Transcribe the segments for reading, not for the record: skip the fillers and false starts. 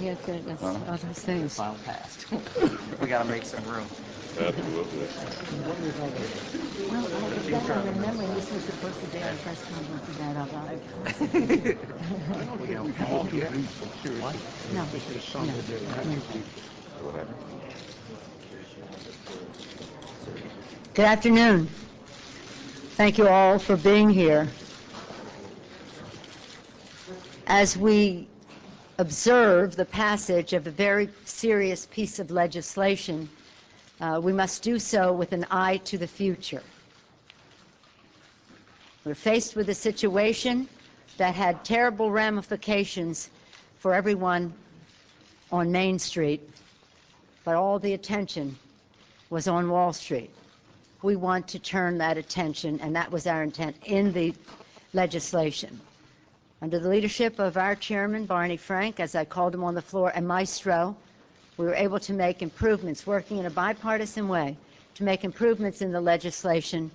Yeah, fitness, all those things. Final passed. We got to make some room. Absolutely. Well, I remember this was supposed to be our press conference about our life. No. Good afternoon. Thank you all for being here. As we observe the passage of a very serious piece of legislation, we must do so with an eye to the future. We're faced with a situation that had terrible ramifications for everyone on Main Street, but all the attention was on Wall Street. We want to turn that attention, and that was our intent in the legislation. Under the leadership of our chairman, Barney Frank, as I called him on the floor, and Maestro, we were able to make improvements, working in a bipartisan way, to make improvements in the legislation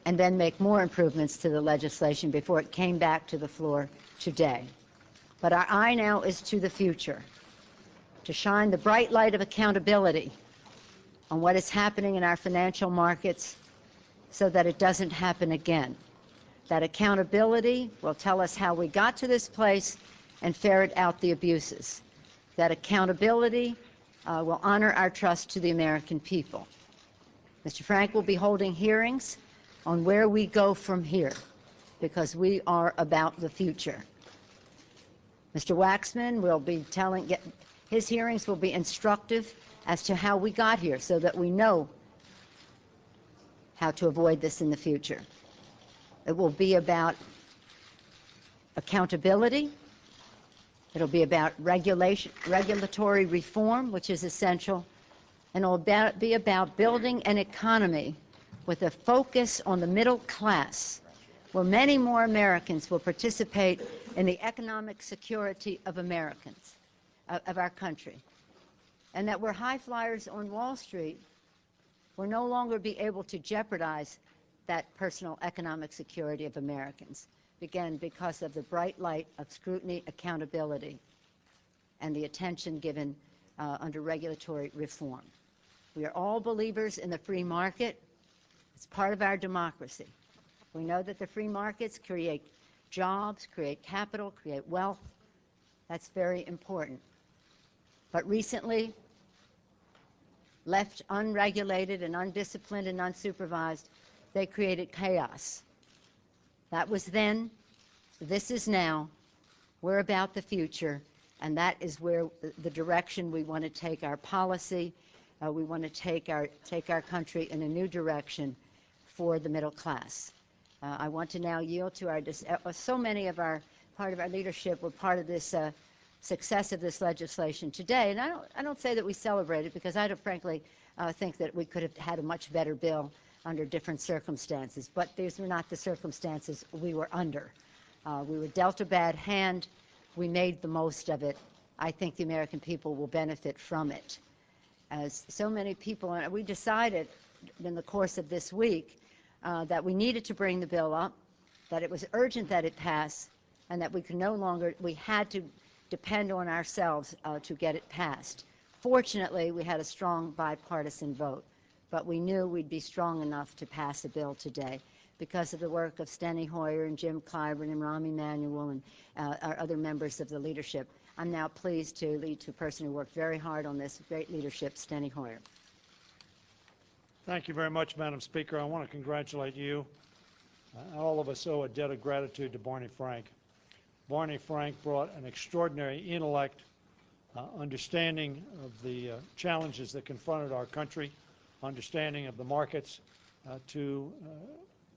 and then make more improvements to the legislation before it came back to the floor today. But our eye now is to the future, to shine the bright light of accountability on what is happening in our financial markets so that it doesn't happen again. That accountability will tell us how we got to this place and ferret out the abuses. That accountability will honor our trust to the American people. Mr. Frank will be holding hearings on where we go from here, because we are about the future. Mr. Waxman will be his hearings will be instructive as to how we got here so that we know how to avoid this in the future. It will be about accountability. It'll be about regulatory reform, which is essential, and it'll be about building an economy with a focus on the middle class, where many more Americans will participate in the economic security of Americans, of our country. And that where high flyers on Wall Street will no longer be able to jeopardize that personal economic security of Americans, again, because of the bright light of scrutiny, accountability, and the attention given under regulatory reform. We are all believers in the free market. It's part of our democracy. We know that the free markets create jobs, create capital, create wealth. That's very important. But recently, left unregulated and undisciplined and unsupervised, they created chaos. That was then, this is now. We're about the future, and that is where the direction we want to take our policy. We want to take our country in a new direction for the middle class. I want to now yield to so many of part of our leadership were part of this success of this legislation today. And I don't say that we celebrate it, because I don't frankly think that we could have had a much better bill under different circumstances. But these were not the circumstances we were under. We were dealt a bad hand. We made the most of it. I think the American people will benefit from it. As so many people, and we decided in the course of this week that we needed to bring the bill up, that it was urgent that it pass, and that we had to depend on ourselves to get it passed. Fortunately, we had a strong bipartisan vote, but we knew we'd be strong enough to pass a bill today because of the work of Steny Hoyer and Jim Clyburn and Rahm Emanuel and our other members of the leadership. I'm now pleased to lead to a person who worked very hard on this, great leadership, Steny Hoyer. Thank you very much, Madam Speaker. I want to congratulate you. All of us owe a debt of gratitude to Barney Frank. Barney Frank brought an extraordinary intellect, understanding of the challenges that confronted our country, understanding of the markets to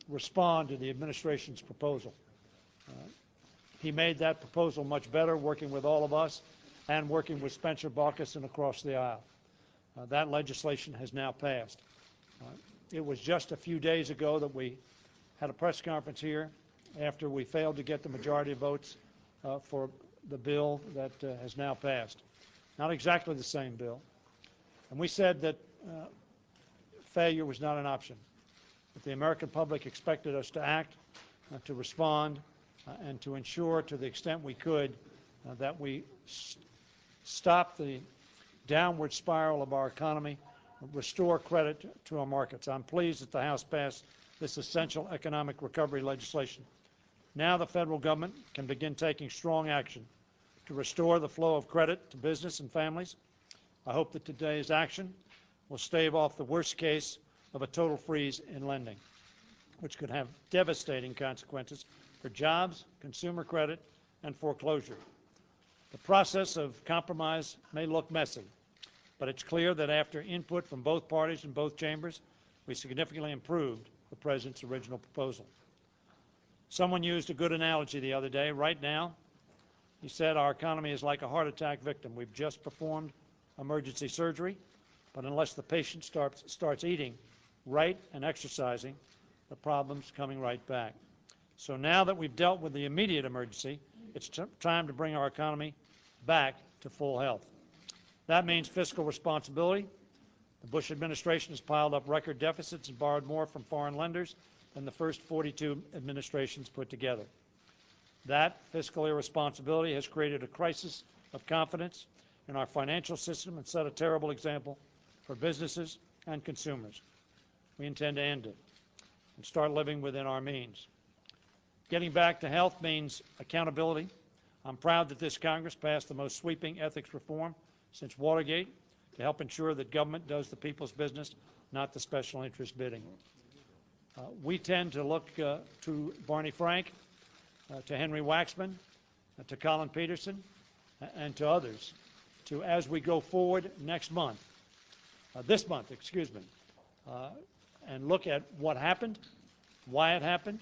respond to the administration's proposal. He made that proposal much better, working with all of us and working with Spencer Baucus and across the aisle. That legislation has now passed. It was just a few days ago that we had a press conference here after we failed to get the majority of votes for the bill that has now passed. Not exactly the same bill. And we said that failure was not an option. That the American public expected us to act, to respond, and to ensure to the extent we could that we stop the downward spiral of our economy, restore credit to our markets. I'm pleased that the House passed this essential economic recovery legislation. Now the federal government can begin taking strong action to restore the flow of credit to business and families. I hope that today's action will stave off the worst case of a total freeze in lending, which could have devastating consequences for jobs, consumer credit, and foreclosure. The process of compromise may look messy, but it's clear that after input from both parties in both chambers, we significantly improved the President's original proposal. Someone used a good analogy the other day. Right now, he said, our economy is like a heart attack victim. We've just performed emergency surgery, but unless the patient starts eating right and exercising, the problem's coming right back. So now that we've dealt with the immediate emergency, it's time to bring our economy back to full health. That means fiscal responsibility. The Bush administration has piled up record deficits and borrowed more from foreign lenders than the first 42 administrations put together. That fiscal irresponsibility has created a crisis of confidence in our financial system and set a terrible example for businesses and consumers. We intend to end it and start living within our means. Getting back to health means accountability. I'm proud that this Congress passed the most sweeping ethics reform since Watergate to help ensure that government does the people's business, not the special interest bidding. We tend to look to Barney Frank, to Henry Waxman, to Colin Peterson, and to others, to, as we go forward this month, and look at what happened, why it happened,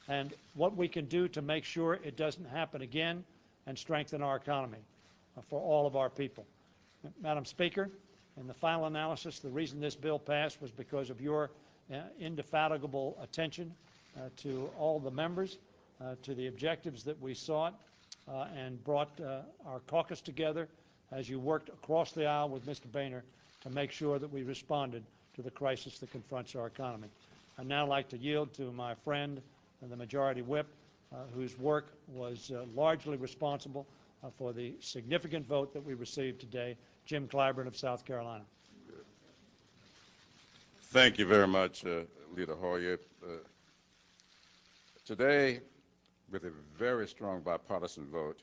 and what we can do to make sure it doesn't happen again and strengthen our economy for all of our people. Madam Speaker, in the final analysis, the reason this bill passed was because of your indefatigable attention to all the members, to the objectives that we sought, and brought our caucus together as you worked across the aisle with Mr. Boehner to make sure that we responded to the crisis that confronts our economy. I'd now like to yield to my friend, the Majority Whip, whose work was largely responsible for the significant vote that we received today, Jim Clyburn of South Carolina. Thank you very much, Leader Hoyer. Today, with a very strong bipartisan vote,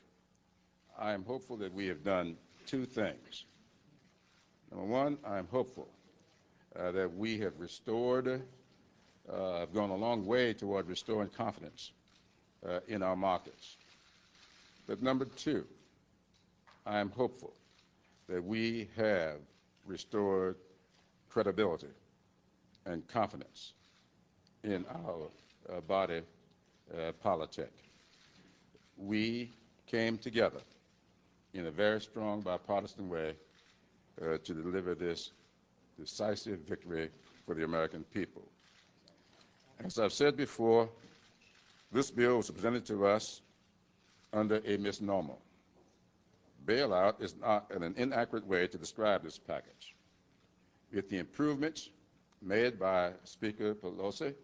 I am hopeful that we have done two things. Number one, I am hopeful that we have gone a long way toward restoring confidence in our markets. But number two, I am hopeful that we have restored credibility and confidence in our body politic. We came together in a very strong bipartisan way to deliver this decisive victory for the American people. As I've said before, this bill was presented to us under a misnomer. Bailout is not an inaccurate way to describe this package. With the improvements made by Speaker Pelosi,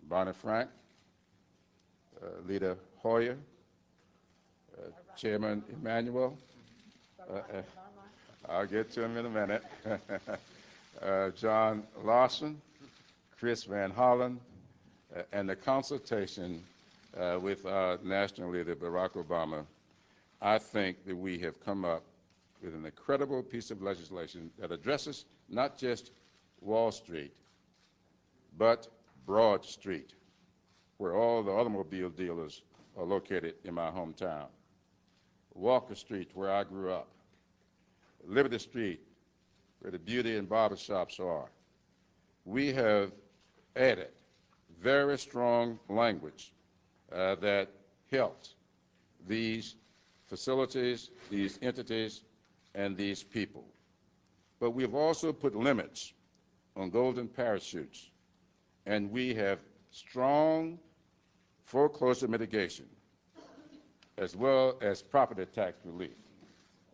Barney Frank, Leader Hoyer, Chairman Emanuel, I'll get to him in a minute, John Lawson, Chris Van Hollen, and the consultation with our national leader, Barack Obama, I think that we have come up with an incredible piece of legislation that addresses not just Wall Street, but Broad Street, where all the automobile dealers are located in my hometown. Walker Street, where I grew up. Liberty Street, where the beauty and barber shops are. We have added very strong language that helps these facilities, these entities, and these people. But we've also put limits on golden parachutes, and we have strong foreclosure mitigation, as well as property tax relief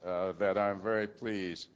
that I'm very pleased